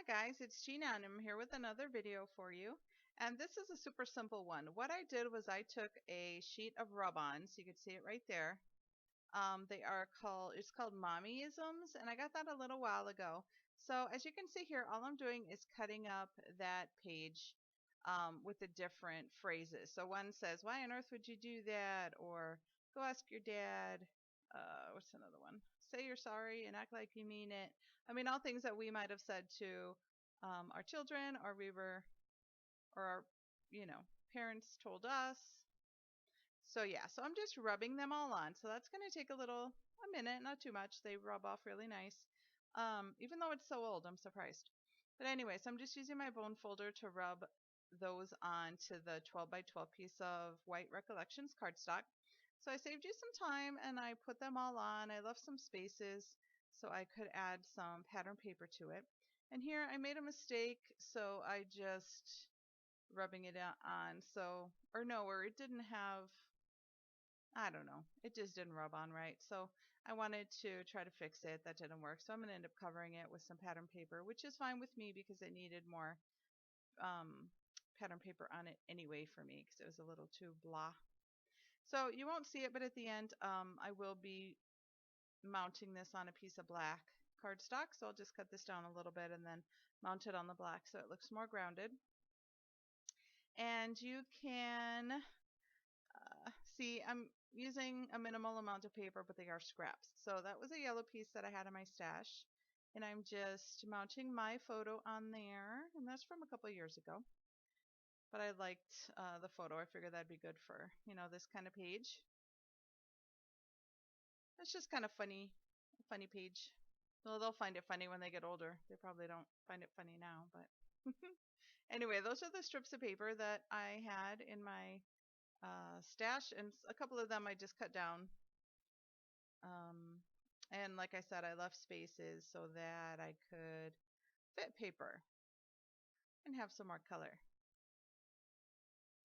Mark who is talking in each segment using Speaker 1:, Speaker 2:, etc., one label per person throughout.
Speaker 1: Hi guys, it's Gina and I'm here with another video for you. And this is a super simple one. What I did was I took a sheet of rub-on, so you can see it right there. It's called Mommyisms, and I got that a little while ago. So as you can see here, all I'm doing is cutting up that page with the different phrases. So one says, "Why on earth would you do that?" Or "Go ask your dad." What's another one? "Say you're sorry and act like you mean it." I mean, all things that we might have said to our children, or our, parents told us. So yeah, so I'm just rubbing them all on. So that's going to take a minute, not too much. They rub off really nice. Even though it's so old, I'm surprised. But anyway, so I'm just using my bone folder to rub those onto the 12 by 12 piece of white Recollections cardstock. So I saved you some time and I put them all on. I left some spaces so I could add some pattern paper to it. And here I made a mistake, so I just rubbing it on. So, or no, or it didn't have, I don't know. It just didn't rub on right. So I wanted to try to fix it. That didn't work. So I'm going to end up covering it with some pattern paper, which is fine with me because it needed more um, pattern paper on it anyway for me because it was a little too blah. So you won't see it, but at the end I will be mounting this on a piece of black cardstock. So I'll just cut this down a little bit and then mount it on the black so it looks more grounded. And you can see, I'm using a minimal amount of paper, but they are scraps. So that was a yellow piece that I had in my stash. And I'm just mounting my photo on there. And that's from a couple of years ago. But I liked the photo. I figured that'd be good for, this kind of page. It's just kind of funny, a funny page. Well, they'll find it funny when they get older. They probably don't find it funny now, but anyway, those are the strips of paper that I had in my stash, and a couple of them I just cut down. And like I said, I left spaces so that I could fit paper and have some more color.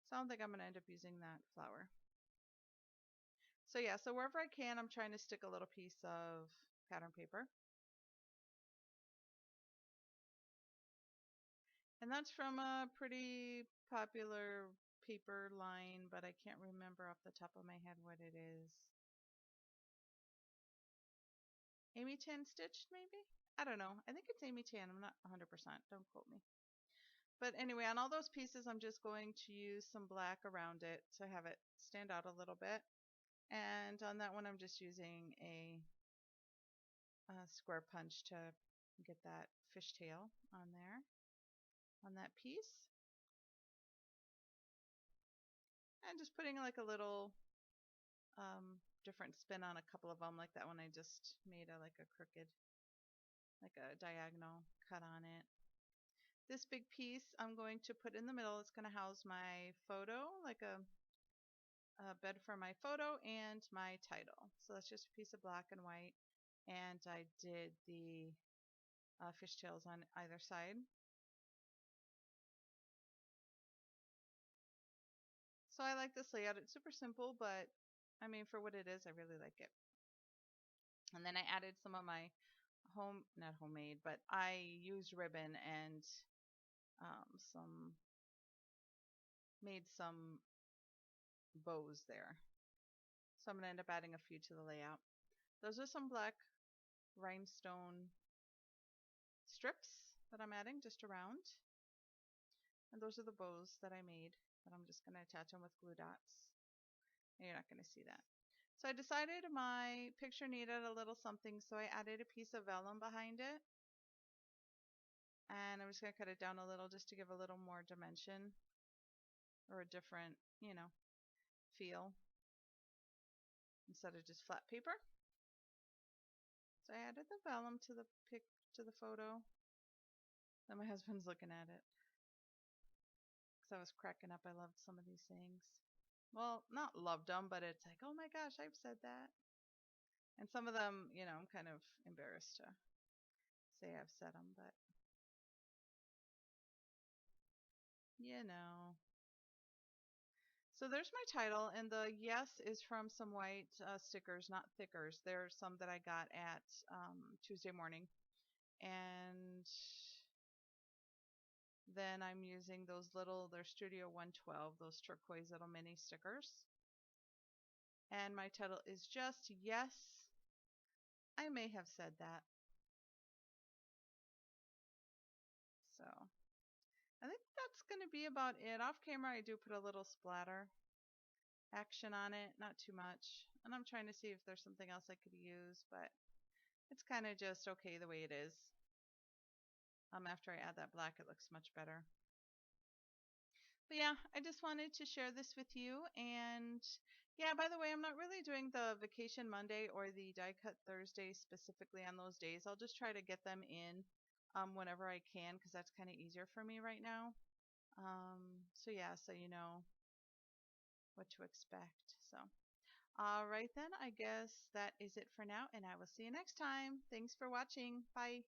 Speaker 1: So I don't think I'm going to end up using that flower. So yeah, so wherever I can, I'm trying to stick a little piece of pattern paper. And that's from a pretty popular paper line, but I can't remember off the top of my head what it is. Amy Tan Stitched, maybe? I don't know. I think it's Amy Tan. I'm not 100%. Don't quote me. But anyway, on all those pieces, I'm just going to use some black around it to have it stand out a little bit. And on that one, I'm just using a square punch to get that fishtail on there, on that piece. And just putting like a little different spin on a couple of them, like that one I just made like a crooked, like a diagonal cut on it. This big piece I'm going to put in the middle. It's going to house my photo, like a bed for my photo and my title. So that's just a piece of black and white. And I did the fishtails on either side. So I like this layout. It's super simple, but I mean, for what it is, I really like it. And then I added some of my not homemade, but I used ribbon and made some bows there. So I'm going to end up adding a few to the layout. Those are some black rhinestone strips that I'm adding just around. And those are the bows that I made, that I'm just going to attach them with glue dots. And you're not going to see that. So I decided my picture needed a little something, so I added a piece of vellum behind it. And I'm just going to cut it down a little just to give a little more dimension, or a different, feel, instead of just flat paper. So I added the vellum to the photo. Then my husband's looking at it because I was cracking up. I loved some of these things. Well, not loved them, but it's like, oh my gosh, I've said that. And some of them, I'm kind of embarrassed to say I've said them, but you know. So there's my title, and the yes is from some white stickers, not thickers. There's some that I got at Tuesday morning, and then I'm using those little, they're Studio 112, those turquoise little mini stickers. And my title is just Yes, I May Have Said That. So I think that's going to be about it. Off camera, I do put a little splatter action on it, not too much. And I'm trying to see if there's something else I could use, but it's kind of just okay the way it is. After I add that black, it looks much better. But yeah, I just wanted to share this with you. And yeah, by the way, I'm not really doing the Vacation Monday or the Die Cut Thursday specifically on those days. I'll just try to get them in whenever I can, because that's kind of easier for me right now. So yeah, so you know what to expect. So all right then, I guess that is it for now, and I will see you next time. Thanks for watching. Bye.